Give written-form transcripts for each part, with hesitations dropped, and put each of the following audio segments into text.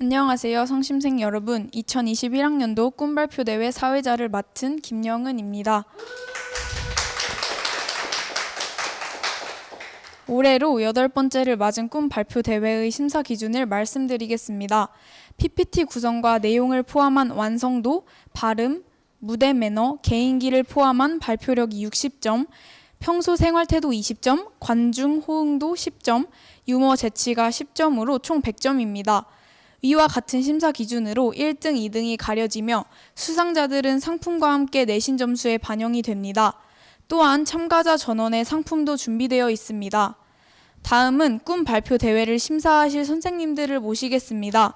안녕하세요, 성심생 여러분. 2021학년도 꿈발표대회 사회자를 맡은 김영은입니다. 올해로 8번째를 맞은 꿈발표대회의 심사 기준을 말씀드리겠습니다. PPT 구성과 내용을 포함한 완성도, 발음, 무대 매너, 개인기를 포함한 발표력이 60점, 평소 생활태도 20점, 관중 호응도 10점, 유머 재치가 10점으로 총 100점입니다. 위와 같은 심사 기준으로 1등, 2등이 가려지며 수상자들은 상품과 함께 내신 점수에 반영이 됩니다. 또한 참가자 전원의 상품도 준비되어 있습니다. 다음은 꿈 발표 대회를 심사하실 선생님들을 모시겠습니다.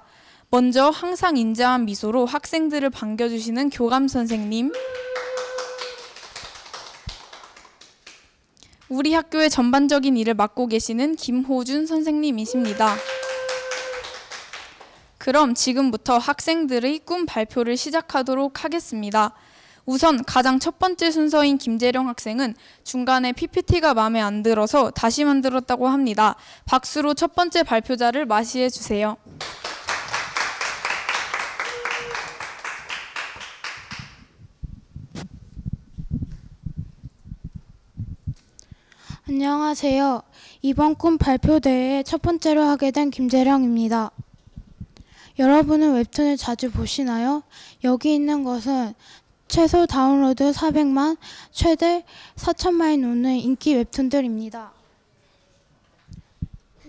먼저 항상 인자한 미소로 학생들을 반겨주시는 교감 선생님, 우리 학교의 전반적인 일을 맡고 계시는 김호준 선생님이십니다. 그럼 지금부터 학생들의 꿈 발표를 시작하도록 하겠습니다. 우선 가장 첫 번째 순서인 김재령 학생은 중간에 PPT가 마음에 안 들어서 다시 만들었다고 합니다. 박수로 첫 번째 발표자를 맞이해 주세요. 안녕하세요. 이번 꿈 발표대회에 첫 번째로 하게 된 김재령입니다. 여러분은 웹툰을 자주 보시나요? 여기 있는 것은 최소 다운로드 400만, 최대 4천만이 넘는 인기 웹툰들입니다.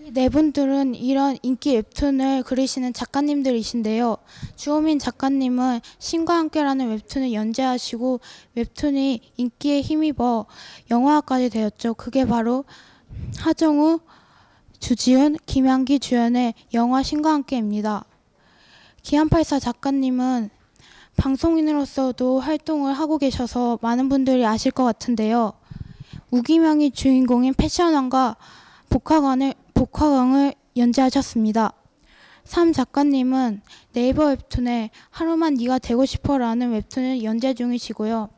이 네 분들은 이런 인기 웹툰을 그리시는 작가님들이신데요. 주호민 작가님은 신과 함께라는 웹툰을 연재하시고 웹툰이 인기에 힘입어 영화화까지 되었죠. 그게 바로 하정우, 주지훈, 김양기 주연의 영화 신과 함께입니다. 기안84 작가님은 방송인으로서도 활동을 하고 계셔서 많은 분들이 아실 것 같은데요. 우기명이 주인공인 패션왕과 복화광을 연재하셨습니다. 삼 작가님은 네이버 웹툰에 하루만 네가 되고 싶어라는 웹툰을 연재 중이시고요.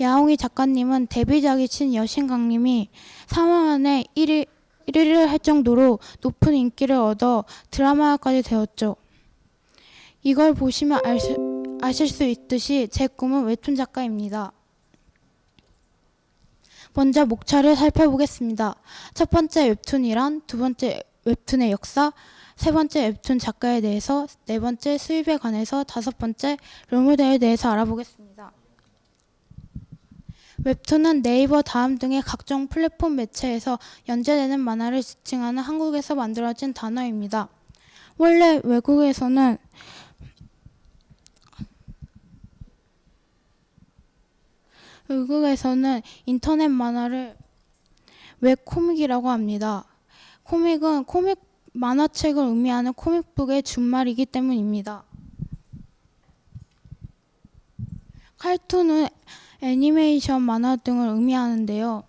야옹이 작가님은 데뷔작이 친 여신강림이 3화 만에 1위를 할 정도로 높은 인기를 얻어 드라마화까지 되었죠. 이걸 보시면 아실 수 있듯이 제 꿈은 웹툰 작가입니다. 먼저 목차를 살펴보겠습니다. 첫 번째 웹툰이란, 두 번째 웹툰의 역사, 세 번째 웹툰 작가에 대해서, 네 번째 수입에 관해서, 다섯 번째 롤모델에 대해서 알아보겠습니다. 웹툰은 네이버, 다음 등의 각종 플랫폼 매체에서 연재되는 만화를 지칭하는 한국에서 만들어진 단어입니다. 원래 외국에서는 인터넷 만화를 웹코믹이라고 합니다. 코믹은 코믹 만화책을 의미하는 코믹북의 준말이기 때문입니다. 칼툰은 애니메이션 만화 등을 의미하는데요.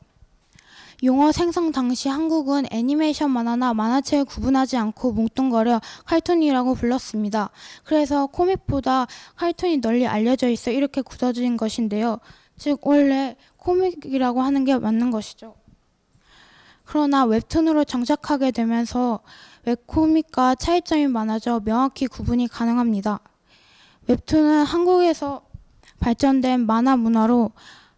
용어 생성 당시 한국은 애니메이션 만화나 만화책을 구분하지 않고 뭉뚱거려 칼툰이라고 불렀습니다. 그래서 코믹보다 칼툰이 널리 알려져 있어 이렇게 굳어진 것인데요. 즉 원래 코믹이라고 하는 게 맞는 것이죠. 그러나 웹툰으로 정착하게 되면서 웹코믹과 차이점이 많아져 명확히 구분이 가능합니다. 웹툰은 한국에서 발전된 만화 문화로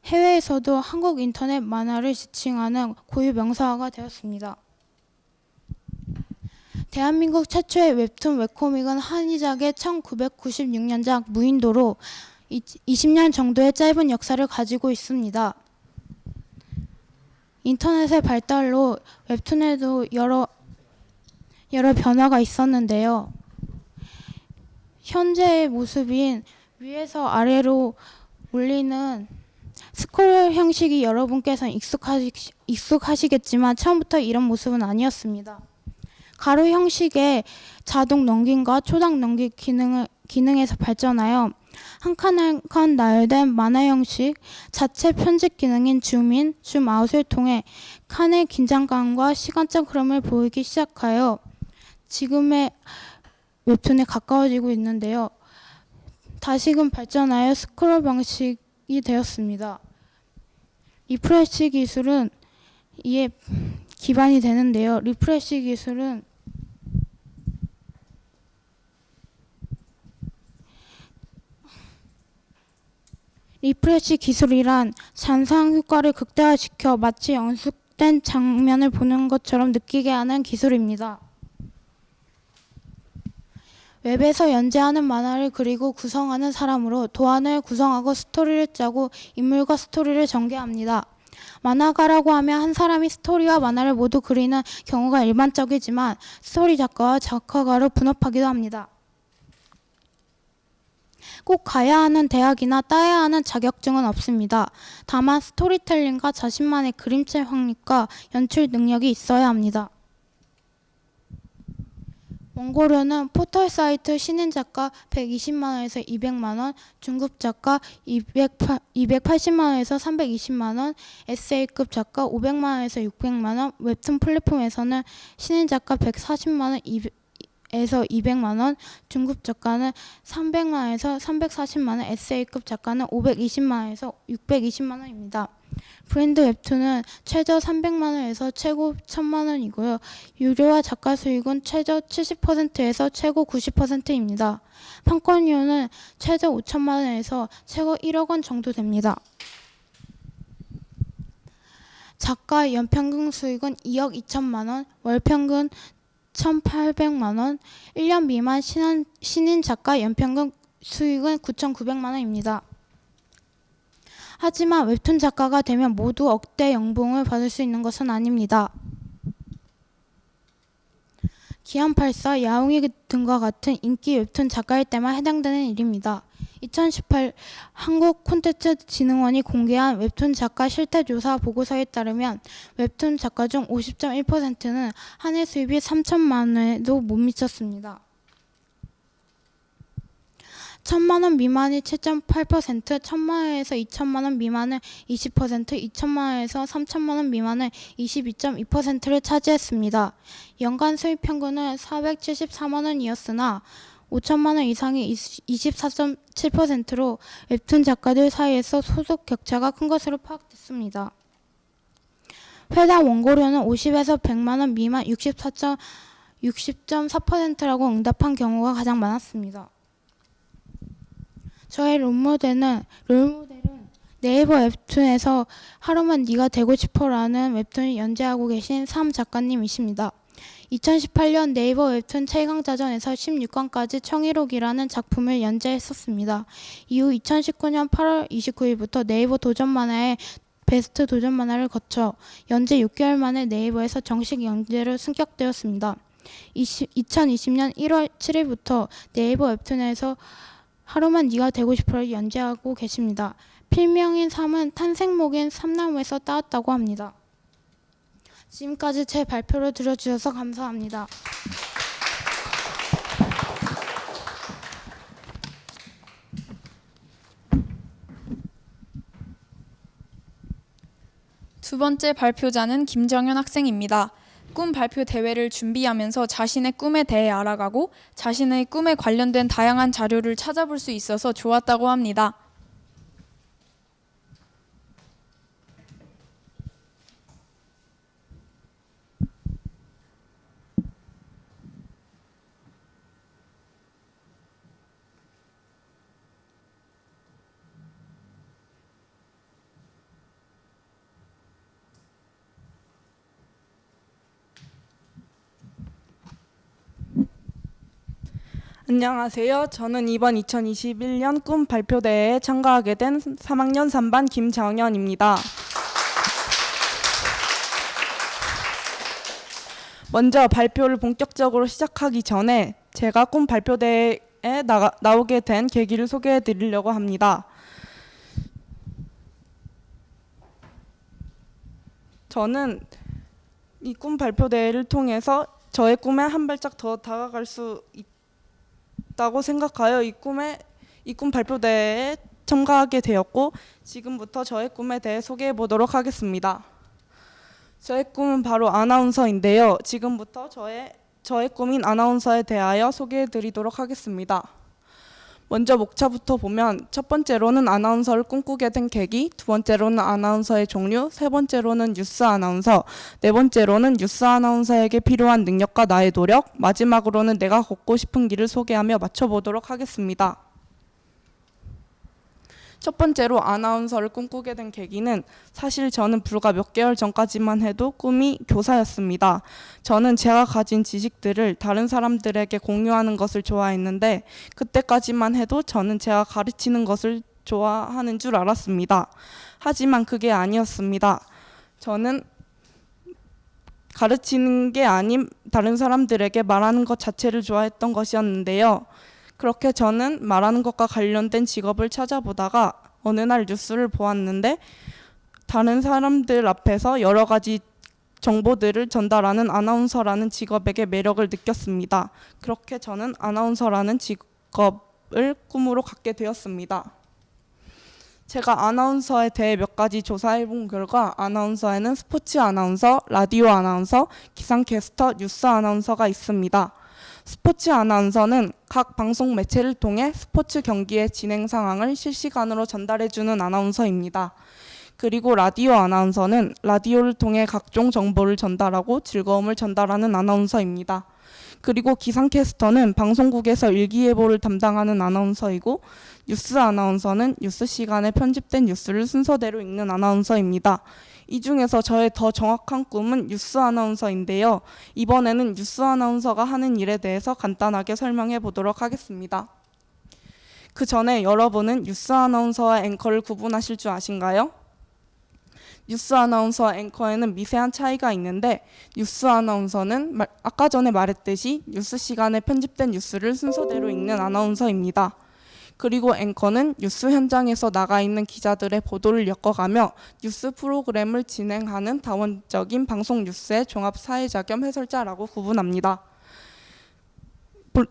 해외에서도 한국 인터넷 만화를 지칭하는 고유 명사가 되었습니다. 대한민국 최초의 웹툰 웹코믹은 한이작의 1996년작 무인도로 20년 정도의 짧은 역사를 가지고 있습니다. 인터넷의 발달로 웹툰에도 여러 변화가 있었는데요. 현재의 모습인 위에서 아래로 올리는 스크롤 형식이 여러분께서는 익숙하시겠지만 처음부터 이런 모습은 아니었습니다. 가로 형식의 자동 넘김과 초당 넘김 기능에서 발전하여 한 칸 한 칸 나열된 만화 형식 자체 편집 기능인 줌인, 줌아웃을 통해 칸의 긴장감과 시간적 흐름을 보이기 시작하여 지금의 웹툰에 가까워지고 있는데요. 다시금 발전하여 스크롤 방식이 되었습니다. 리프레시 기술은 이에 기반이 되는데요. 리프레시 기술은 리프레시 기술이란 잔상 효과를 극대화시켜 마치 연속된 장면을 보는 것처럼 느끼게 하는 기술입니다. 웹에서 연재하는 만화를 그리고 구성하는 사람으로 도안을 구성하고 스토리를 짜고 인물과 스토리를 전개합니다. 만화가라고 하면 한 사람이 스토리와 만화를 모두 그리는 경우가 일반적이지만 스토리 작가와 작화가로 분업하기도 합니다. 꼭 가야 하는 대학이나 따야 하는 자격증은 없습니다. 다만 스토리텔링과 자신만의 그림체 확립과 연출 능력이 있어야 합니다. 원고료는 포털 사이트 신인 작가 120만 원에서 200만 원, 중급 작가 280만 원에서 320만 원, 에세이급 작가 500만 원에서 600만 원, 웹툰 플랫폼에서는 신인 작가 140만 원에서 200만 원, 중급 작가는 300만 원에서 340만 원, 에세이급 작가는 520만 원에서 620만 원입니다. 브랜드 웹툰은 최저 300만 원에서 최고 1000만 원이고요. 유료와 작가 수익은 최저 70%에서 최고 90%입니다. 판권료는 최저 5천만 원에서 최고 1억 원 정도 됩니다. 작가 연평균 수익은 2억 2천만 원, 월평균 1,800만 원, 1년 미만 신인 작가 연평균 수익은 9,900만 원입니다. 하지만 웹툰 작가가 되면 모두 억대 연봉을 받을 수 있는 것은 아닙니다. 기안84, 야옹이 등과 같은 인기 웹툰 작가일 때만 해당되는 일입니다. 2018 한국콘텐츠진흥원이 공개한 웹툰 작가 실태조사 보고서에 따르면 웹툰 작가 중 50.1%는 한 해 수입이 3천만 원에도 못 미쳤습니다. 1,000만 원 미만이 7.8%, 1,000만 원에서 2천만 원 미만은 20%, 2천만 원에서 3천만 원 미만은 22.2%를 차지했습니다. 연간 수입 평균은 474만 원이었으나 5천만 원 이상이 24.7%로 웹툰 작가들 사이에서 소득 격차가 큰 것으로 파악됐습니다. 회당 원고료는 50에서 100만 원 미만 60.4%라고 응답한 경우가 가장 많았습니다. 저의 롤모델은 네이버 웹툰에서 하루만 네가 되고 싶어라는 웹툰을 연재하고 계신 삼 작가님이십니다. 2018년 네이버 웹툰 최강자전에서 16강까지 청일옥이라는 작품을 연재했었습니다. 이후 2019년 8월 29일부터 네이버 도전 만화의 베스트 도전 만화를 거쳐 연재 6개월 만에 네이버에서 정식 연재로 승격되었습니다. 2020년 1월 7일부터 네이버 웹툰에서 하루만 네가 되고 싶어를 연재하고 계십니다. 필명인 삼은 탄생목인 삼나무에서 따왔다고 합니다. 지금까지 제 발표를 들어주셔서 감사합니다. 두 번째 발표자는 김정현 학생입니다. 꿈 발표 대회를 준비하면서 자신의 꿈에 대해 알아가고 자신의 꿈에 관련된 다양한 자료를 찾아볼 수 있어서 좋았다고 합니다. 안녕하세요. 저는 이번 2021년 꿈 발표대회에 참가하게 된 3학년 3반 김정현입니다. 먼저 발표를 본격적으로 시작하기 전에 제가 꿈 발표대회에 나오게 된 계기를 소개해 드리려고 합니다. 저는 이 꿈 발표대회를 통해서 저의 꿈에 한 발짝 더 다가갈 수 있다고 생각하여 이 꿈 발표대회에 참가하게 되었고, 지금부터 저의 꿈에 대해 소개해 보도록 하겠습니다. 저의 꿈은 바로 아나운서인데요. 지금부터 저의 꿈인 아나운서에 대하여 소개해 드리도록 하겠습니다. 먼저 목차부터 보면 첫 번째로는 아나운서를 꿈꾸게 된 계기, 두 번째로는 아나운서의 종류, 세 번째로는 뉴스 아나운서, 네 번째로는 뉴스 아나운서에게 필요한 능력과 나의 노력, 마지막으로는 내가 걷고 싶은 길을 소개하며 맞춰보도록 하겠습니다. 첫 번째로 아나운서를 꿈꾸게 된 계기는 사실 저는 불과 몇 개월 전까지만 해도 꿈이 교사였습니다. 저는 제가 가진 지식들을 다른 사람들에게 공유하는 것을 좋아했는데 그때까지만 해도 저는 제가 가르치는 것을 좋아하는 줄 알았습니다. 하지만 그게 아니었습니다. 저는 가르치는 게 아닌 다른 사람들에게 말하는 것 자체를 좋아했던 것이었는데요. 그렇게 저는 말하는 것과 관련된 직업을 찾아보다가 어느 날 뉴스를 보았는데 다른 사람들 앞에서 여러 가지 정보들을 전달하는 아나운서라는 직업에게 매력을 느꼈습니다. 그렇게 저는 아나운서라는 직업을 꿈으로 갖게 되었습니다. 제가 아나운서에 대해 몇 가지 조사해 본 결과 아나운서에는 스포츠 아나운서, 라디오 아나운서, 기상캐스터, 뉴스 아나운서가 있습니다. 스포츠 아나운서는 각 방송 매체를 통해 스포츠 경기의 진행 상황을 실시간으로 전달해주는 아나운서입니다. 그리고 라디오 아나운서는 라디오를 통해 각종 정보를 전달하고 즐거움을 전달하는 아나운서입니다. 그리고 기상캐스터는 방송국에서 일기예보를 담당하는 아나운서이고 뉴스 아나운서는 뉴스 시간에 편집된 뉴스를 순서대로 읽는 아나운서입니다. 이 중에서 저의 더 정확한 꿈은 뉴스 아나운서인데요. 이번에는 뉴스 아나운서가 하는 일에 대해서 간단하게 설명해 보도록 하겠습니다. 그 전에 여러분은 뉴스 아나운서와 앵커를 구분하실 줄 아신가요? 뉴스 아나운서와 앵커에는 미세한 차이가 있는데 뉴스 아나운서는 아까 전에 말했듯이 뉴스 시간에 편집된 뉴스를 순서대로 읽는 아나운서입니다. 그리고 앵커는 뉴스 현장에서 나가 있는 기자들의 보도를 엮어가며 뉴스 프로그램을 진행하는 다원적인 방송 뉴스의 종합 사회자 겸 해설자라고 구분합니다.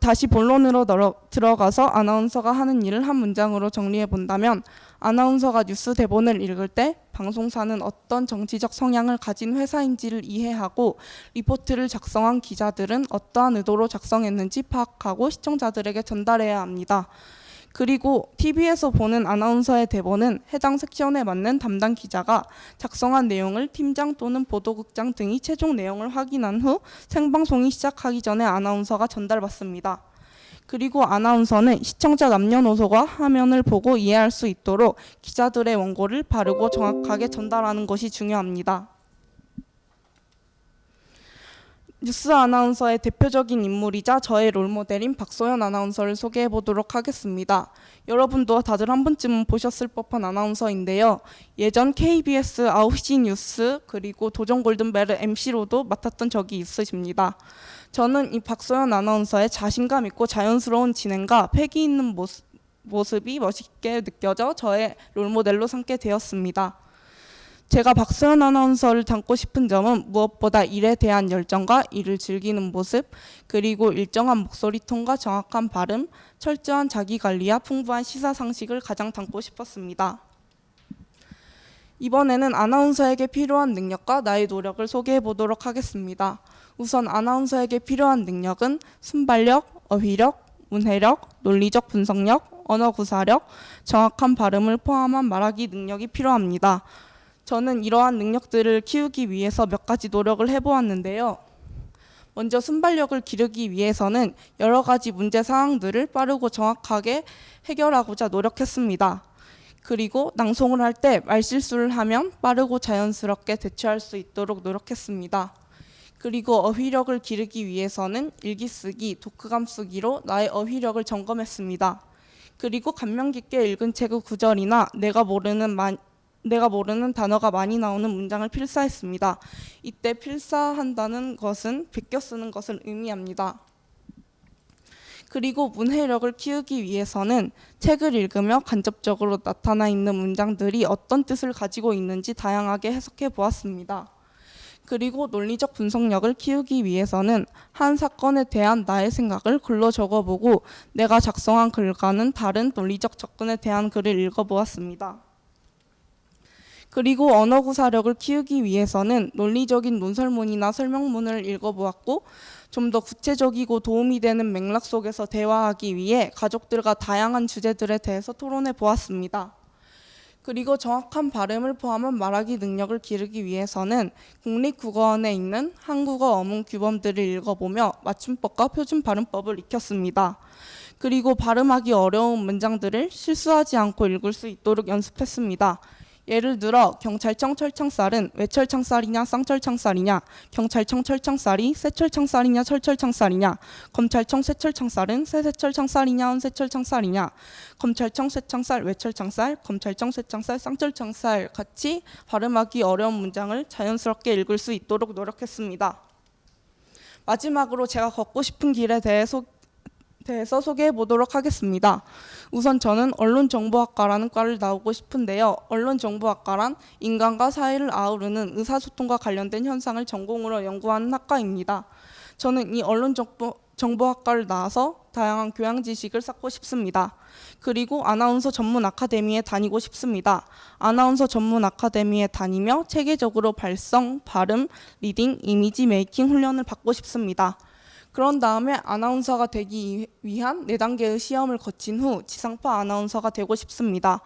다시 본론으로 들어가서 아나운서가 하는 일을 한 문장으로 정리해 본다면 아나운서가 뉴스 대본을 읽을 때 방송사는 어떤 정치적 성향을 가진 회사인지를 이해하고 리포트를 작성한 기자들은 어떠한 의도로 작성했는지 파악하고 시청자들에게 전달해야 합니다. 그리고 TV에서 보는 아나운서의 대본은 해당 섹션에 맞는 담당 기자가 작성한 내용을 팀장 또는 보도국장 등이 최종 내용을 확인한 후 생방송이 시작하기 전에 아나운서가 전달받습니다. 그리고 아나운서는 시청자 남녀노소가 화면을 보고 이해할 수 있도록 기자들의 원고를 바르고 정확하게 전달하는 것이 중요합니다. 뉴스 아나운서의 대표적인 인물이자 저의 롤모델인 박소연 아나운서를 소개해 보도록 하겠습니다. 여러분도 다들 한 번쯤은 보셨을 법한 아나운서인데요. 예전 KBS 9시 뉴스 그리고 도전 골든벨의 MC로도 맡았던 적이 있으십니다. 저는 이 박소연 아나운서의 자신감 있고 자연스러운 진행과 패기 있는 모습이 멋있게 느껴져 저의 롤모델로 삼게 되었습니다. 제가 박소연 아나운서를 닮고 싶은 점은 무엇보다 일에 대한 열정과 일을 즐기는 모습, 그리고 일정한 목소리 톤과 정확한 발음, 철저한 자기관리와 풍부한 시사상식을 가장 닮고 싶었습니다. 이번에는 아나운서에게 필요한 능력과 나의 노력을 소개해 보도록 하겠습니다. 우선 아나운서에게 필요한 능력은 순발력, 어휘력, 문해력, 논리적 분석력, 언어 구사력, 정확한 발음을 포함한 말하기 능력이 필요합니다. 저는 이러한 능력들을 키우기 위해서 몇 가지 노력을 해보았는데요. 먼저 순발력을 기르기 위해서는 여러 가지 문제 상황들을 빠르고 정확하게 해결하고자 노력했습니다. 그리고 낭송을 할 때 말실수를 하면 빠르고 자연스럽게 대처할 수 있도록 노력했습니다. 그리고 어휘력을 기르기 위해서는 일기 쓰기, 독후감 쓰기로 나의 어휘력을 점검했습니다. 그리고 감명 깊게 읽은 책의 구절이나 내가 모르는 단어가 많이 나오는 문장을 필사했습니다. 이때 필사한다는 것은 베껴 쓰는 것을 의미합니다. 그리고 문해력을 키우기 위해서는 책을 읽으며 간접적으로 나타나 있는 문장들이 어떤 뜻을 가지고 있는지 다양하게 해석해 보았습니다. 그리고 논리적 분석력을 키우기 위해서는 한 사건에 대한 나의 생각을 글로 적어보고 내가 작성한 글과는 다른 논리적 접근에 대한 글을 읽어보았습니다. 그리고 언어 구사력을 키우기 위해서는 논리적인 논설문이나 설명문을 읽어보았고 좀 더 구체적이고 도움이 되는 맥락 속에서 대화하기 위해 가족들과 다양한 주제들에 대해서 토론해 보았습니다. 그리고 정확한 발음을 포함한 말하기 능력을 기르기 위해서는 국립국어원에 있는 한국어 어문 규범들을 읽어보며 맞춤법과 표준 발음법을 익혔습니다. 그리고 발음하기 어려운 문장들을 실수하지 않고 읽을 수 있도록 연습했습니다. 예를 들어 경찰청 철창살은 왜 철창살이냐 쌍철창살이냐, 경찰청 철창살이 새철창살이냐 철철창살이냐, 검찰청 새철창살은 새세철창살이냐 은새철창살이냐, 검찰청 쇠창살 왜철창살, 검찰청 쇠창살 쌍철창살 같이 발음하기 어려운 문장을 자연스럽게 읽을 수 있도록 노력했습니다. 마지막으로 제가 걷고 싶은 길에 대해서 소개해 보도록 하겠습니다. 우선 저는 언론정보학과라는 과를 나오고 싶은데요. 언론정보학과란 인간과 사회를 아우르는 의사소통과 관련된 현상을 전공으로 연구하는 학과입니다. 저는 이 언론정보학과를 나와서 다양한 교양 지식을 쌓고 싶습니다. 그리고 아나운서 전문 아카데미에 다니고 싶습니다. 아나운서 전문 아카데미에 다니며 체계적으로 발성, 발음, 리딩, 이미지 메이킹 훈련을 받고 싶습니다. 그런 다음에 아나운서가 되기 위한 4단계의 시험을 거친 후 지상파 아나운서가 되고 싶습니다.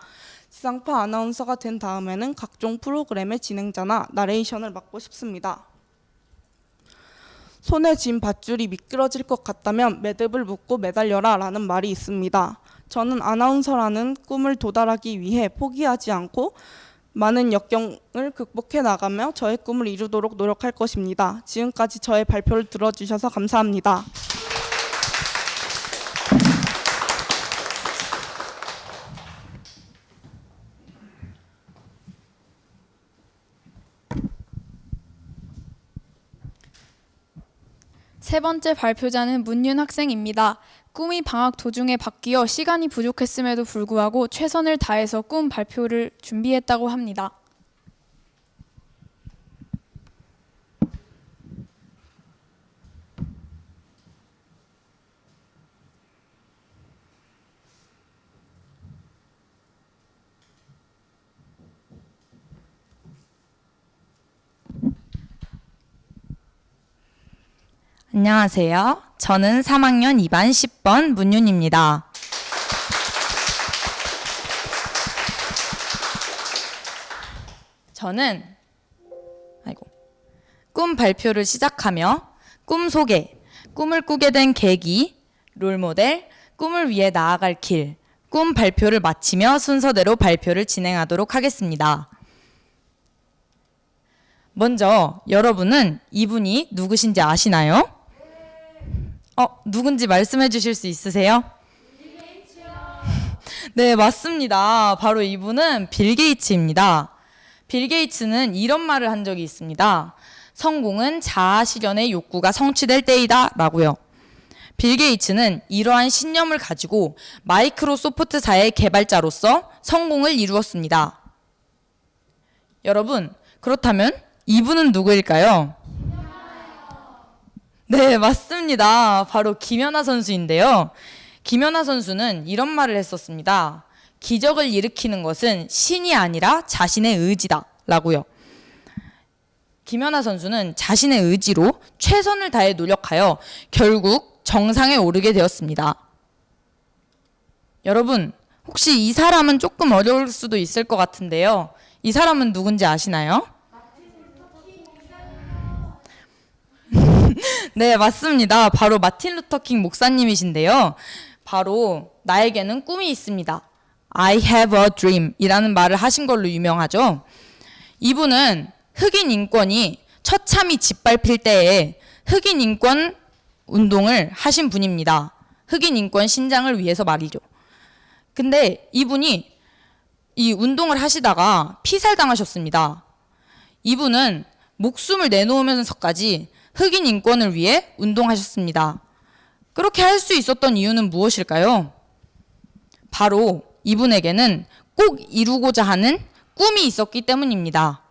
지상파 아나운서가 된 다음에는 각종 프로그램의 진행자나 나레이션을 맡고 싶습니다. 손에 쥔 밧줄이 미끄러질 것 같다면 매듭을 묶고 매달려라 라는 말이 있습니다. 저는 아나운서라는 꿈을 도달하기 위해 포기하지 않고 많은 역경을 극복해 나가며 저의 꿈을 이루도록 노력할 것입니다. 지금까지 저의 발표를 들어주셔서 감사합니다. 세 번째 발표자는 문윤 학생입니다. 꿈이 방학 도중에 바뀌어 시간이 부족했음에도 불구하고 최선을 다해서 꿈 발표를 준비했다고 합니다. 안녕하세요. 저는 3학년 2반 10번 문윤입니다. 저는 꿈 발표를 시작하며 꿈 소개, 꿈을 꾸게 된 계기, 롤모델, 꿈을 위해 나아갈 길, 꿈 발표를 마치며 순서대로 발표를 진행하도록 하겠습니다. 먼저 여러분은 이분이 누구신지 아시나요? 누군지 말씀해 주실 수 있으세요? 빌 게이츠요. 네, 맞습니다. 바로 이분은 빌 게이츠입니다. 빌 게이츠는 이런 말을 한 적이 있습니다. 성공은 자아 실현의 욕구가 성취될 때이다 라고요. 빌 게이츠는 이러한 신념을 가지고 마이크로소프트사의 개발자로서 성공을 이루었습니다. 여러분, 그렇다면 이분은 누구일까요? 네, 맞습니다. 바로 김연아 선수인데요. 김연아 선수는 이런 말을 했었습니다. 기적을 일으키는 것은 신이 아니라 자신의 의지다 라고요. 김연아 선수는 자신의 의지로 최선을 다해 노력하여 결국 정상에 오르게 되었습니다. 여러분, 혹시 이 사람은 조금 어려울 수도 있을 것 같은데요. 이 사람은 누군지 아시나요? 네, 맞습니다. 바로 마틴 루터 킹 목사님이신데요. 바로 나에게는 꿈이 있습니다. I have a dream 이라는 말을 하신 걸로 유명하죠. 이분은 흑인 인권이 처참히 짓밟힐 때에 흑인 인권 운동을 하신 분입니다. 흑인 인권 신장을 위해서 말이죠. 근데 이분이 이 운동을 하시다가 피살당하셨습니다. 이분은 목숨을 내놓으면서까지 흑인 인권을 위해 운동하셨습니다. 그렇게 할 수 있었던 이유는 무엇일까요? 바로 이분에게는 꼭 이루고자 하는 꿈이 있었기 때문입니다.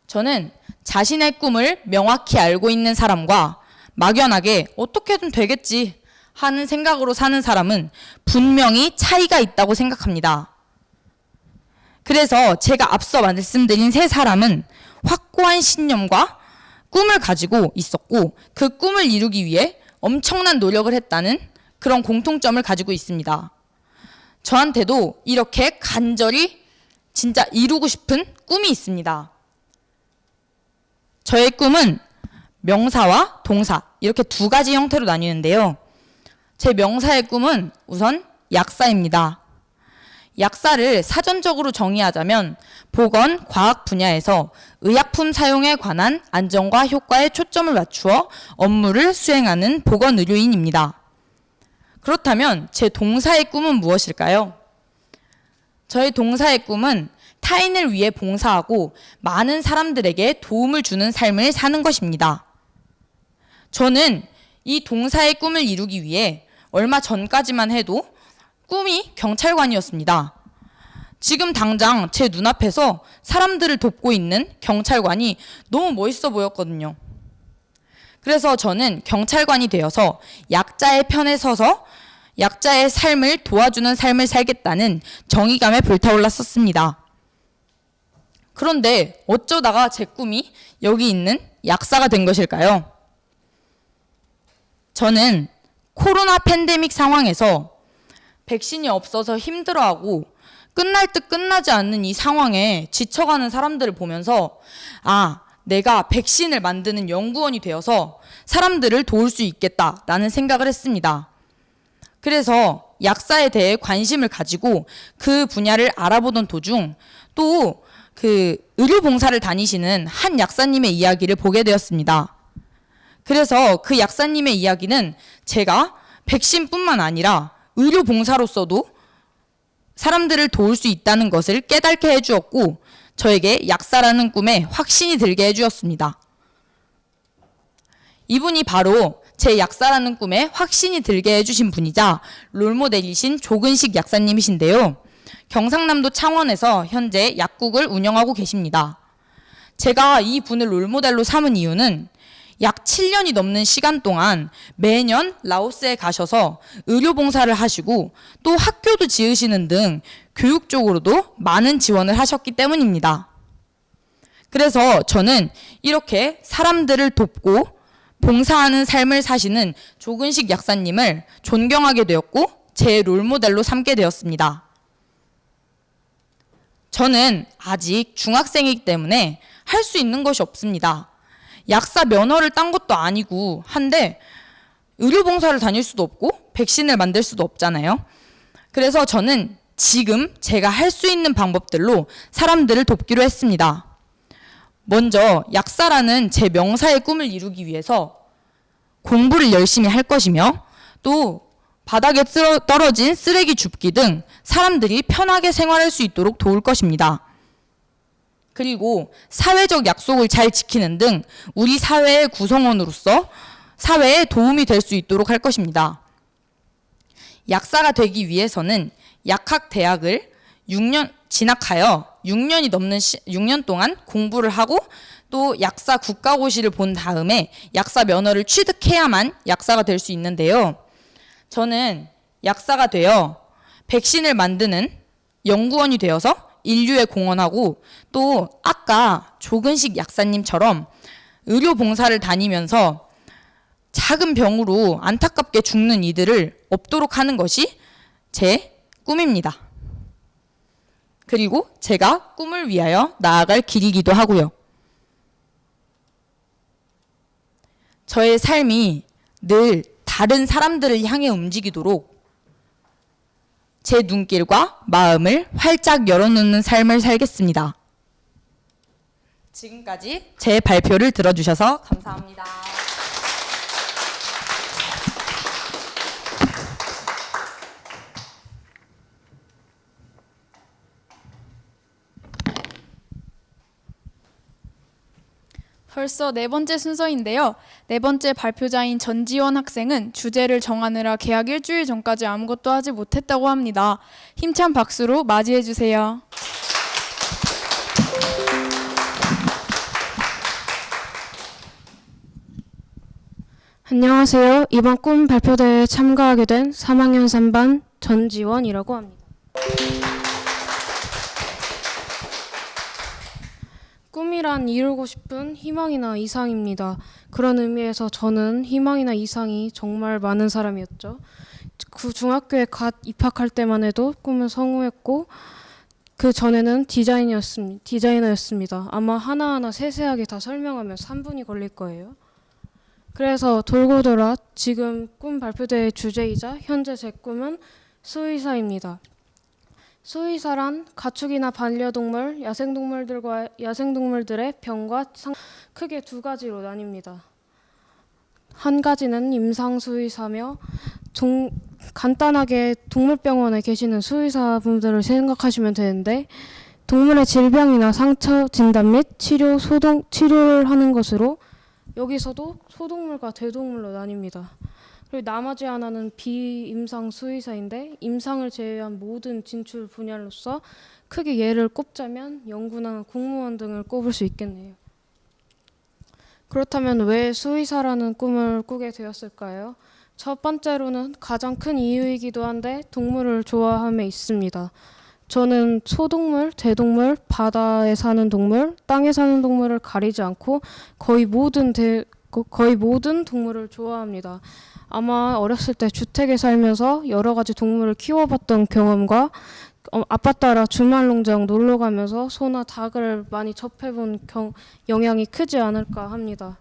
저는 자신의 꿈을 명확히 알고 있는 사람과 막연하게 어떻게든 되겠지 하는 생각으로 사는 사람은 분명히 차이가 있다고 생각합니다. 그래서 제가 앞서 말씀드린 세 사람은 확고한 신념과 꿈을 가지고 있었고 그 꿈을 이루기 위해 엄청난 노력을 했다는 그런 공통점을 가지고 있습니다. 저한테도 이렇게 간절히 진짜 이루고 싶은 꿈이 있습니다. 저의 꿈은 명사와 동사 이렇게 두 가지 형태로 나뉘는데요. 제 명사의 꿈은 우선 약사입니다. 약사를 사전적으로 정의하자면 보건, 과학 분야에서 의약품 사용에 관한 안전과 효과에 초점을 맞추어 업무를 수행하는 보건 의료인입니다. 그렇다면 제 동사의 꿈은 무엇일까요? 저의 동사의 꿈은 타인을 위해 봉사하고 많은 사람들에게 도움을 주는 삶을 사는 것입니다. 저는 이 동사의 꿈을 이루기 위해 얼마 전까지만 해도 꿈이 경찰관이었습니다. 지금 당장 제 눈앞에서 사람들을 돕고 있는 경찰관이 너무 멋있어 보였거든요. 그래서 저는 경찰관이 되어서 약자의 편에 서서 약자의 삶을 도와주는 삶을 살겠다는 정의감에 불타올랐었습니다. 그런데 어쩌다가 제 꿈이 여기 있는 약사가 된 것일까요? 저는 코로나 팬데믹 상황에서 백신이 없어서 힘들어하고 끝날 듯 끝나지 않는 이 상황에 지쳐가는 사람들을 보면서 내가 백신을 만드는 연구원이 되어서 사람들을 도울 수 있겠다라는 생각을 했습니다. 그래서 약사에 대해 관심을 가지고 그 분야를 알아보던 도중 또 그 의료봉사를 다니시는 한 약사님의 이야기를 보게 되었습니다. 그래서 그 약사님의 이야기는 제가 백신뿐만 아니라 의료봉사로서도 사람들을 도울 수 있다는 것을 깨닫게 해주었고 저에게 약사라는 꿈에 확신이 들게 해주었습니다. 이분이 바로 제 약사라는 꿈에 확신이 들게 해주신 분이자 롤모델이신 조근식 약사님이신데요. 경상남도 창원에서 현재 약국을 운영하고 계십니다. 제가 이 분을 롤모델로 삼은 이유는 약 7년이 넘는 시간 동안 매년 라오스에 가셔서 의료봉사를 하시고 또 학교도 지으시는 등 교육적으로도 많은 지원을 하셨기 때문입니다. 그래서 저는 이렇게 사람들을 돕고 봉사하는 삶을 사시는 조근식 약사님을 존경하게 되었고 제 롤모델로 삼게 되었습니다. 저는 아직 중학생이기 때문에 할 수 있는 것이 없습니다. 약사 면허를 딴 것도 아니고 한데 의료봉사를 다닐 수도 없고 백신을 만들 수도 없잖아요. 그래서 저는 지금 제가 할 수 있는 방법들로 사람들을 돕기로 했습니다. 먼저 약사라는 제 명사의 꿈을 이루기 위해서 공부를 열심히 할 것이며 또 바닥에 떨어진 쓰레기 줍기 등 사람들이 편하게 생활할 수 있도록 도울 것입니다. 그리고 사회적 약속을 잘 지키는 등 우리 사회의 구성원으로서 사회에 도움이 될 수 있도록 할 것입니다. 약사가 되기 위해서는 약학대학을 6년 진학하여 6년 동안 공부를 하고 또 약사 국가고시를 본 다음에 약사 면허를 취득해야만 약사가 될 수 있는데요. 저는 약사가 되어 백신을 만드는 연구원이 되어서 인류에 공헌하고 또 아까 조근식 약사님처럼 의료봉사를 다니면서 작은 병으로 안타깝게 죽는 이들을 없도록 하는 것이 제 꿈입니다. 그리고 제가 꿈을 위하여 나아갈 길이기도 하고요. 저의 삶이 늘 다른 사람들을 향해 움직이도록 제 눈길과 마음을 활짝 열어놓는 삶을 살겠습니다. 지금까지 제 발표를 들어주셔서 감사합니다. 벌써 네 번째 순서인데요. 네 번째 발표자인 전지원 학생은 주제를 정하느라 개학 일주일 전까지 아무것도 하지 못했다고 합니다. 힘찬 박수로 맞이해 주세요. 안녕하세요. 이번 꿈 발표대회에 참가하게 된 3학년 3반 전지원이라고 합니다. 꿈이란 이루고 싶은 희망이나 이상입니다. 그런 의미에서 저는 희망이나 이상이 정말 많은 사람이었죠. 그 중학교에 갓 입학할 때만 해도 꿈을 성우했고 그 전에는 디자이너였습니다. 아마 하나하나 세세하게 다 설명하면 3분이 걸릴 거예요. 그래서 돌고 돌아 지금 꿈 발표대회 주제이자 현재 제 꿈은 수의사입니다. 수의사란 가축이나 반려동물, 야생동물들의 병과 크게 두 가지로 나뉩니다. 한 가지는 임상수의사며 간단하게 동물병원에 계시는 수의사분들을 생각하시면 되는데 동물의 질병이나 상처 진단 및 치료를 하는 것으로 여기서도 소동물과 대동물로 나뉩니다. 그리고 나머지 하나는 비임상 수의사인데 임상을 제외한 모든 진출 분야로서 크게 예를 꼽자면 연구나 공무원 등을 꼽을 수 있겠네요. 그렇다면 왜 수의사라는 꿈을 꾸게 되었을까요? 첫 번째로는 가장 큰 이유이기도 한데 동물을 좋아함에 있습니다. 저는 소동물, 대동물, 바다에 사는 동물, 땅에 사는 동물을 가리지 않고 거의 모든 동물을 좋아합니다. 아마 어렸을 때 주택에 살면서 여러 가지 동물을 키워봤던 경험과 아빠 따라 주말 농장 놀러 가면서 소나 닭을 많이 접해본 영향이 크지 않을까 합니다.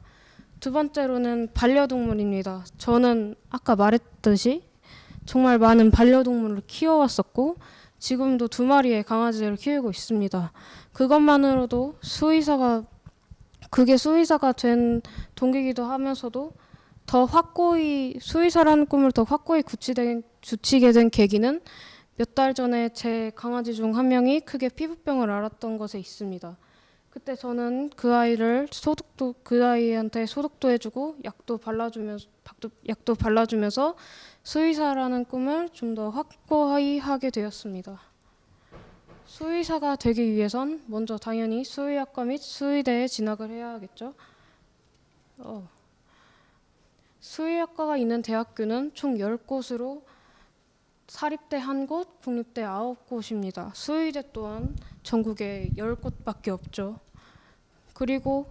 두 번째로는 반려동물입니다. 저는 아까 말했듯이 정말 많은 반려동물을 키워왔었고 지금도 2마리의 강아지를 키우고 있습니다. 그것만으로도 그게 수의사가 된 동기이기도 하면서도 더 확고히 수의사라는 꿈을 더 확고히 굳히게 된 계기는 몇 달 전에 제 강아지 중 한 명이 크게 피부병을 앓았던 것에 있습니다. 그때 저는 그 아이한테 소독도 해주고 약도 발라주면서 수의사라는 꿈을 좀 더 확고히 하게 되었습니다. 수의사가 되기 위해선 먼저 당연히 수의학과 및 수의대에 진학을 해야 하겠죠. 수의학과가 있는 대학교는 총 10곳으로 사립대 1곳, 국립대 9곳입니다. 수의대 또한 전국에 10곳밖에 없죠. 그리고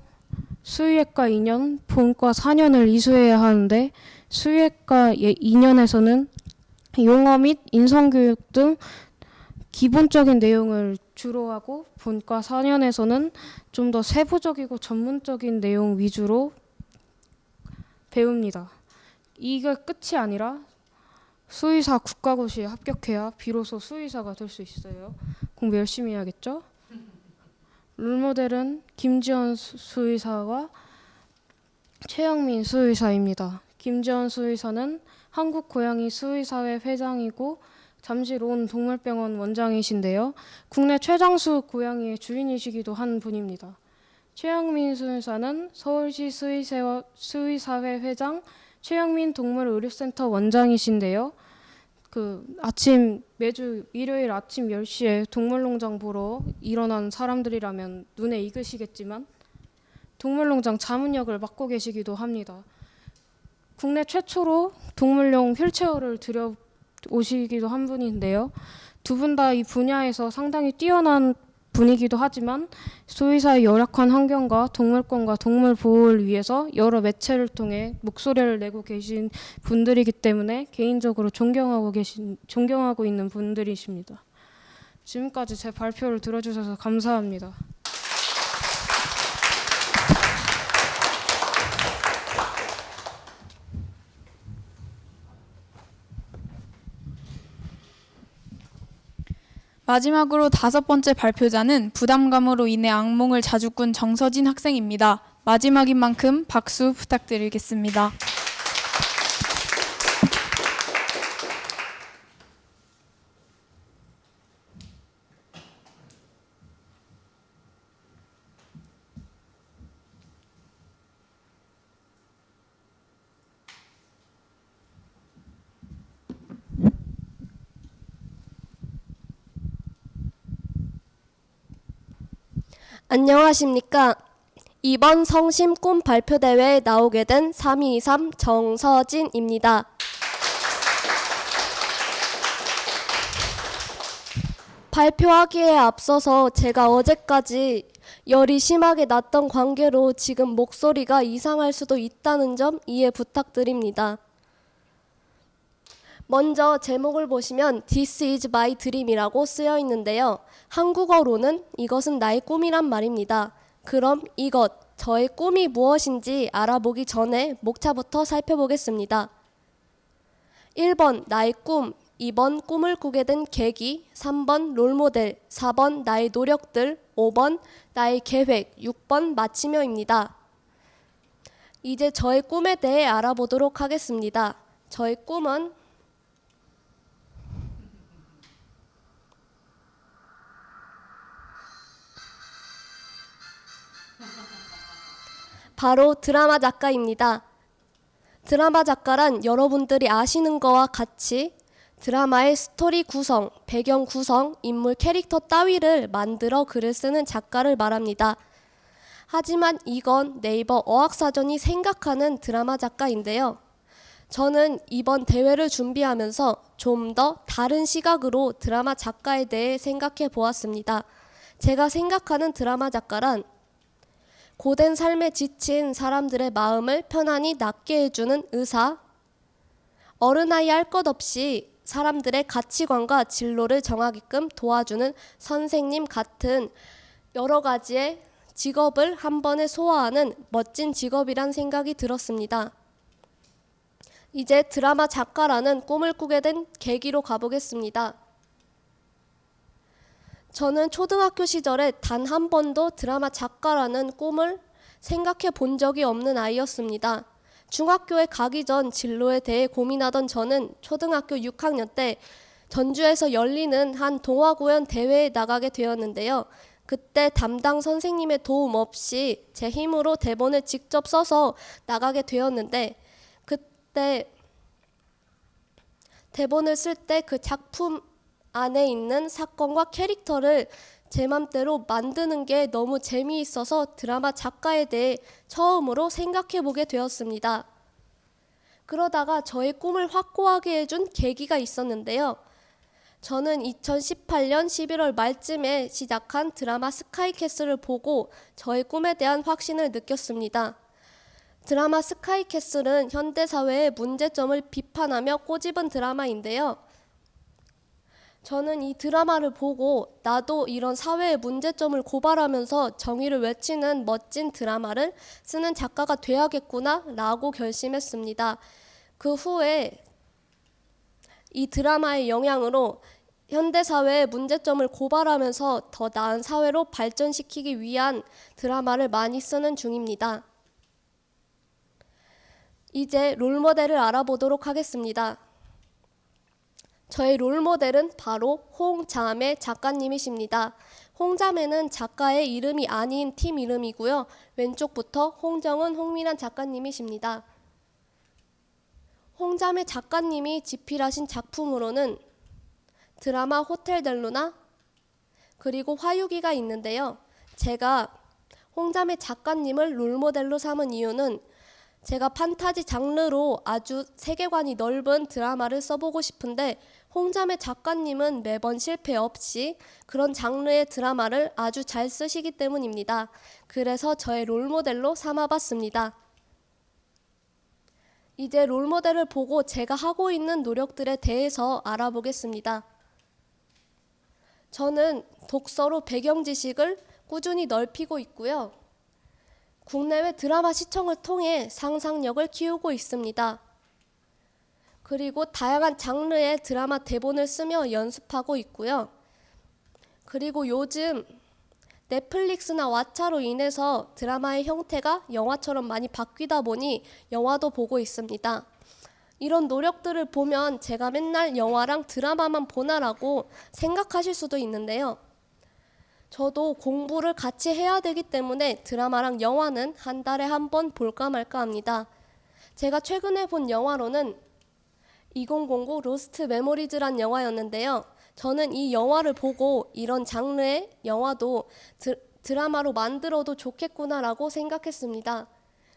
수의학과 2년, 본과 4년을 이수해야 하는데 수의학과 2년에서는 용어 및 인성교육 등 기본적인 내용을 주로 하고 본과 4년에서는 좀 더 세부적이고 전문적인 내용 위주로 배웁니다. 이게 끝이 아니라 수의사 국가고시에 합격해야 비로소 수의사가 될 수 있어요. 공부 열심히 해야겠죠? 롤모델은 김지원 수의사와 최영민 수의사입니다. 김지원 수의사는 한국고양이 수의사회 회장이고 잠실 온 동물병원 원장이신데요. 국내 최장수 고양이의 주인이시기도 한 분입니다. 최영민 수의사는 서울시 수의사회 회장, 최영민 동물의료센터 원장이신데요. 매주 일요일 아침 10시에 동물농장 보러 일어난 사람들이라면 눈에 익으시겠지만 동물농장 자문역을 맡고 계시기도 합니다. 국내 최초로 동물용 휠체어를 들여오시기도 한 분인데요. 두 분 다 이 분야에서 상당히 뛰어난 분이기도 하지만 수의사의 열악한 환경과 동물권과 동물 보호를 위해서 여러 매체를 통해 목소리를 내고 계신 분들이기 때문에 개인적으로 존경하고 있는 분들이십니다. 지금까지 제 발표를 들어주셔서 감사합니다. 마지막으로 5번째 발표자는 부담감으로 인해 악몽을 자주 꾼 정서진 학생입니다. 마지막인 만큼 박수 부탁드리겠습니다. 안녕하십니까. 이번 성심 꿈 발표대회에 나오게 된 3223 정서진입니다. 발표하기에 앞서서 제가 어제까지 열이 심하게 났던 관계로 지금 목소리가 이상할 수도 있다는 점 이해 부탁드립니다. 먼저 제목을 보시면 This is my dream이라고 쓰여 있는데요. 한국어로는 이것은 나의 꿈이란 말입니다. 그럼 이것, 저의 꿈이 무엇인지 알아보기 전에 목차부터 살펴보겠습니다. 1번 나의 꿈, 2번 꿈을 꾸게 된 계기, 3번 롤모델, 4번 나의 노력들, 5번 나의 계획, 6번 마치며입니다. 이제 저의 꿈에 대해 알아보도록 하겠습니다. 저의 꿈은 바로 드라마 작가입니다. 드라마 작가란 여러분들이 아시는 거와 같이 드라마의 스토리 구성, 배경 구성, 인물 캐릭터 따위를 만들어 글을 쓰는 작가를 말합니다. 하지만 이건 네이버 어학사전이 생각하는 드라마 작가인데요. 저는 이번 대회를 준비하면서 좀 더 다른 시각으로 드라마 작가에 대해 생각해 보았습니다. 제가 생각하는 드라마 작가란 고된 삶에 지친 사람들의 마음을 편안히 낫게 해주는 의사, 어른아이 할 것 없이 사람들의 가치관과 진로를 정하게끔 도와주는 선생님 같은 여러 가지의 직업을 한 번에 소화하는 멋진 직업이란 생각이 들었습니다. 이제 드라마 작가라는 꿈을 꾸게 된 계기로 가보겠습니다. 저는 초등학교 시절에 단 한 번도 드라마 작가라는 꿈을 생각해 본 적이 없는 아이였습니다. 중학교에 가기 전 진로에 대해 고민하던 저는 초등학교 6학년 때 전주에서 열리는 한 동화구연 대회에 나가게 되었는데요. 그때 담당 선생님의 도움 없이 제 힘으로 대본을 직접 써서 나가게 되었는데, 그때 대본을 쓸 때 그 작품 안에 있는 사건과 캐릭터를 제 맘대로 만드는 게 너무 재미있어서 드라마 작가에 대해 처음으로 생각해 보게 되었습니다. 그러다가 저의 꿈을 확고하게 해준 계기가 있었는데요. 저는 2018년 11월 말쯤에 시작한 드라마 스카이캐슬을 보고 저의 꿈에 대한 확신을 느꼈습니다. 드라마 스카이캐슬은 현대사회의 문제점을 비판하며 꼬집은 드라마인데요. 저는 이 드라마를 보고 나도 이런 사회의 문제점을 고발하면서 정의를 외치는 멋진 드라마를 쓰는 작가가 돼야겠구나 라고 결심했습니다. 그 후에 이 드라마의 영향으로 현대사회의 문제점을 고발하면서 더 나은 사회로 발전시키기 위한 드라마를 많이 쓰는 중입니다. 이제 롤모델을 알아보도록 하겠습니다. 저의 롤모델은 바로 홍자매 작가님이십니다. 홍자매는 작가의 이름이 아닌 팀 이름이고요. 왼쪽부터 홍정은, 홍민환 작가님이십니다. 홍자매 작가님이 집필하신 작품으로는 드라마 호텔 델루나 그리고 화유기가 있는데요. 제가 홍자매 작가님을 롤모델로 삼은 이유는 제가 판타지 장르로 아주 세계관이 넓은 드라마를 써보고 싶은데 홍자매 작가님은 매번 실패 없이 그런 장르의 드라마를 아주 잘 쓰시기 때문입니다. 그래서 저의 롤모델로 삼아봤습니다. 이제 롤모델을 보고 제가 하고 있는 노력들에 대해서 알아보겠습니다. 저는 독서로 배경 지식을 꾸준히 넓히고 있고요. 국내외 드라마 시청을 통해 상상력을 키우고 있습니다. 그리고 다양한 장르의 드라마 대본을 쓰며 연습하고 있고요. 그리고 요즘 넷플릭스나 왓챠로 인해서 드라마의 형태가 영화처럼 많이 바뀌다 보니 영화도 보고 있습니다. 이런 노력들을 보면 제가 맨날 영화랑 드라마만 보나라고 생각하실 수도 있는데요. 저도 공부를 같이 해야 되기 때문에 드라마랑 영화는 한 달에 한 번 볼까 말까 합니다. 제가 최근에 본 영화로는 2009 로스트 메모리즈란 영화였는데요. 저는 이 영화를 보고 이런 장르의 영화도 드라마로 만들어도 좋겠구나라고 생각했습니다.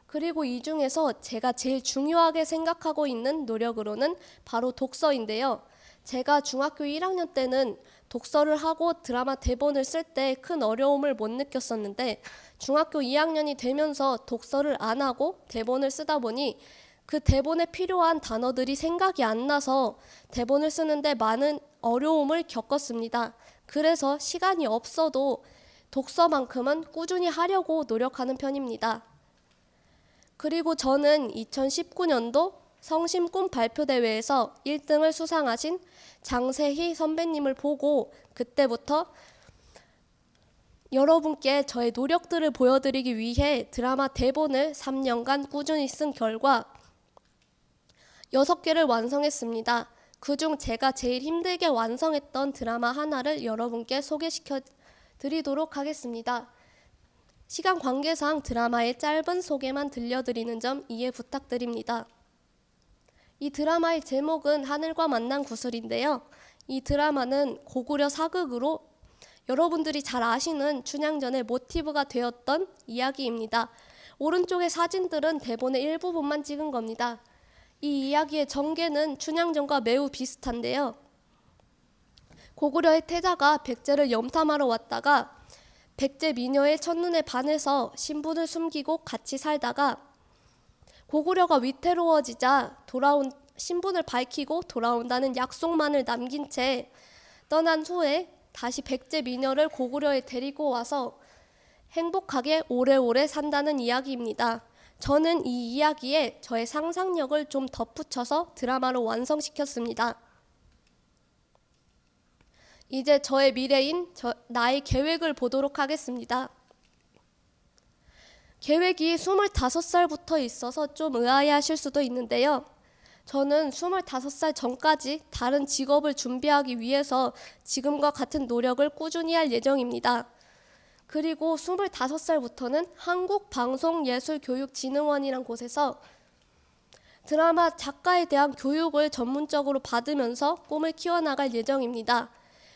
그리고 이 중에서 제가 제일 중요하게 생각하고 있는 노력으로는 바로 독서인데요. 제가 중학교 1학년 때는 독서를 하고 드라마 대본을 쓸 때 큰 어려움을 못 느꼈었는데 중학교 2학년이 되면서 독서를 안 하고 대본을 쓰다 보니 그 대본에 필요한 단어들이 생각이 안 나서 대본을 쓰는데 많은 어려움을 겪었습니다. 그래서 시간이 없어도 독서만큼은 꾸준히 하려고 노력하는 편입니다. 그리고 저는 2019년도 성심 꿈 발표대회에서 1등을 수상하신 장세희 선배님을 보고 그때부터 여러분께 저의 노력들을 보여드리기 위해 드라마 대본을 3년간 꾸준히 쓴 결과 6개를 완성했습니다. 그중 제가 제일 힘들게 완성했던 드라마 하나를 여러분께 소개시켜 드리도록 하겠습니다. 시간 관계상 드라마의 짧은 소개만 들려드리는 점 이해 부탁드립니다. 이 드라마의 제목은 하늘과 만난 구슬인데요. 이 드라마는 고구려 사극으로 여러분들이 잘 아시는 춘향전의 모티브가 되었던 이야기입니다. 오른쪽의 사진들은 대본의 일부분만 찍은 겁니다. 이 이야기의 전개는 춘향전과 매우 비슷한데요. 고구려의 태자가 백제를 염탐하러 왔다가 백제 미녀의 첫눈에 반해서 신분을 숨기고 같이 살다가 고구려가 위태로워지자 신분을 밝히고 돌아온다는 약속만을 남긴 채 떠난 후에 다시 백제 미녀를 고구려에 데리고 와서 행복하게 오래오래 산다는 이야기입니다. 저는 이 이야기에 저의 상상력을 좀 덧붙여서 드라마로 완성시켰습니다. 이제 저의 미래인 나의 계획을 보도록 하겠습니다. 계획이 25살부터 있어서 좀 의아해하실 수도 있는데요. 저는 25살 전까지 다른 직업을 준비하기 위해서 지금과 같은 노력을 꾸준히 할 예정입니다. 그리고 25살부터는 한국방송예술교육진흥원이란 곳에서 드라마 작가에 대한 교육을 전문적으로 받으면서 꿈을 키워나갈 예정입니다.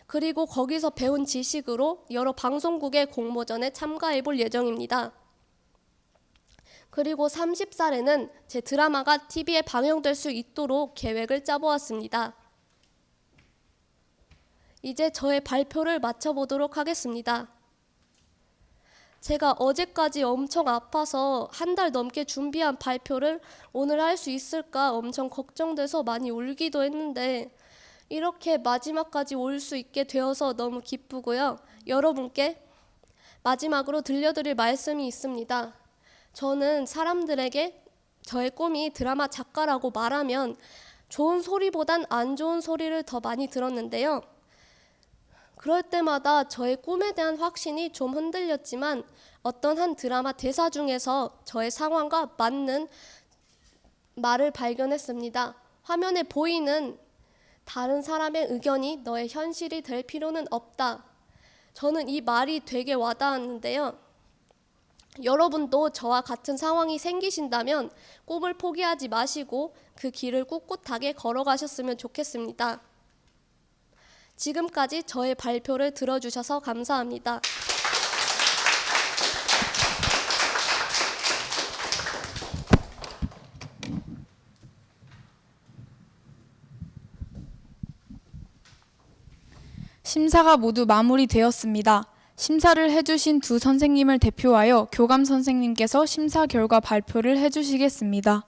그리고 거기서 배운 지식으로 여러 방송국의 공모전에 참가해 볼 예정입니다. 그리고 30살에는 제 드라마가 TV에 방영될 수 있도록 계획을 짜보았습니다. 이제 저의 발표를 마쳐보도록 하겠습니다. 제가 어제까지 엄청 아파서 한 달 넘게 준비한 발표를 오늘 할 수 있을까 엄청 걱정돼서 많이 울기도 했는데 이렇게 마지막까지 올 수 있게 되어서 너무 기쁘고요. 여러분께 마지막으로 들려드릴 말씀이 있습니다. 저는 사람들에게 저의 꿈이 드라마 작가라고 말하면 좋은 소리보단 안 좋은 소리를 더 많이 들었는데요. 그럴 때마다 저의 꿈에 대한 확신이 좀 흔들렸지만 어떤 한 드라마 대사 중에서 저의 상황과 맞는 말을 발견했습니다. 화면에 보이는 다른 사람의 의견이 너의 현실이 될 필요는 없다. 저는 이 말이 되게 와닿았는데요. 여러분도 저와 같은 상황이 생기신다면 꿈을 포기하지 마시고 그 길을 꿋꿋하게 걸어가셨으면 좋겠습니다. 지금까지 저의 발표를 들어주셔서 감사합니다. 심사가 모두 마무리되었습니다. 심사를 해주신 두 선생님을 대표하여 교감 선생님께서 심사 결과 발표를 해주시겠습니다.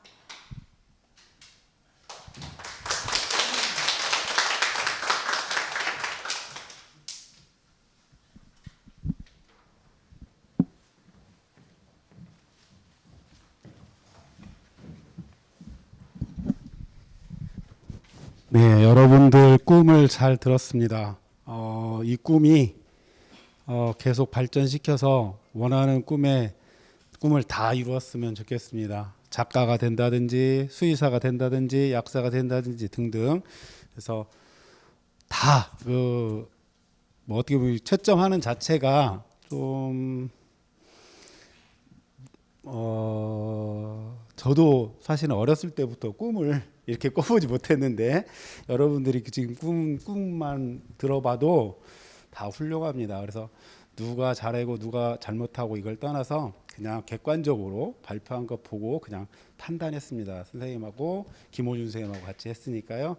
네, 여러분들 꿈을 잘 들었습니다. 이 꿈이 계속 발전시켜서 원하는 꿈을 다 이루었으면 좋겠습니다. 작가가 된다든지 수의사가 된다든지 약사가 된다든지 등등. 그래서 다 뭐 어떻게 보면 채점하는 자체가 좀 저도 사실은 어렸을 때부터 꿈을 이렇게 꿔보지 못했는데 여러분들이 지금 꿈만 들어봐도 다 훌륭합니다. 그래서 누가 잘하고 누가 잘못하고 이걸 떠나서 그냥 객관적으로 발표한 거 보고 그냥 판단했습니다. 선생님하고 김호준 선생님하고 같이 했으니까요.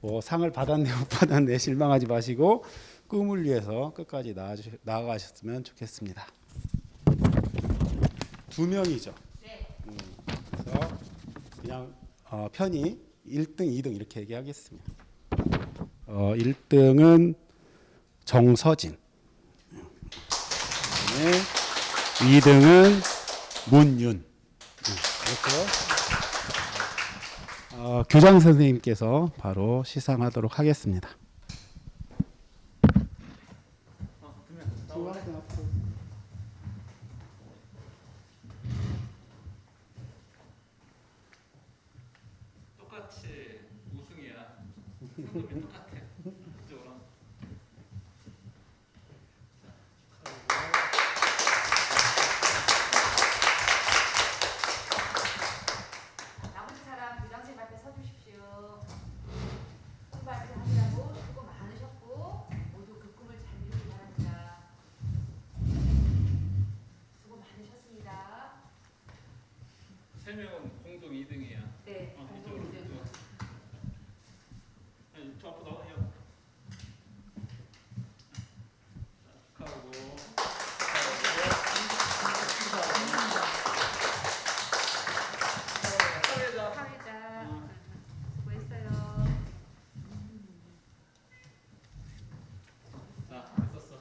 뭐 상을 받았네 못 받았네 실망하지 마시고 꿈을 위해서 끝까지 나아가셨으면 좋겠습니다. 2명이죠. 그래서 그냥 편히 1등, 2등 이렇게 얘기하겠습니다. 1등은 정서진. 2등은 문윤. 이렇게 교장 선생님께서 바로 시상하도록 하겠습니다. 똑같이 우승이야. 상금이 똑같아. 그쪽으로. 나머지 사람 교장실 앞에 서주십시오. 꿈 발표하느라고 수고 많으셨고 모두 그 꿈을 잘 이루기 바랍니다. 수고 많으셨습니다. 3명은 공동 2등이야. 네. 이쪽으로. 저 앞으로 나와요. 축하하고. 사회자 수고했어요. 자, 했었어.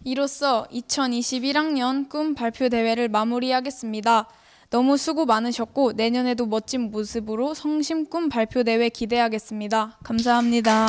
이로써 2021학년 꿈 발표 대회를 마무리하겠습니다. 너무 수고 많으셨고 내년에도 멋진 모습으로 성심 꿈 발표 대회 기대하겠습니다. 감사합니다.